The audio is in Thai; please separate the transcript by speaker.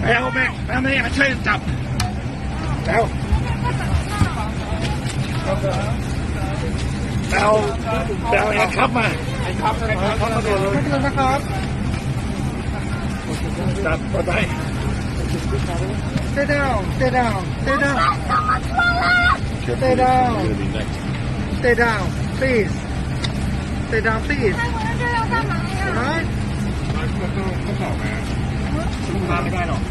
Speaker 1: เอาแม่ช่วยจับแล้วแอร์ครับมาแอร์ครับมาดูเลยนะครับจับไป Stay down Stay down Stay down Stay down Stay down please Stay down please
Speaker 2: 这要干嘛呀？
Speaker 1: ก็ตอบมาลูกค้าไม่ได้หรอก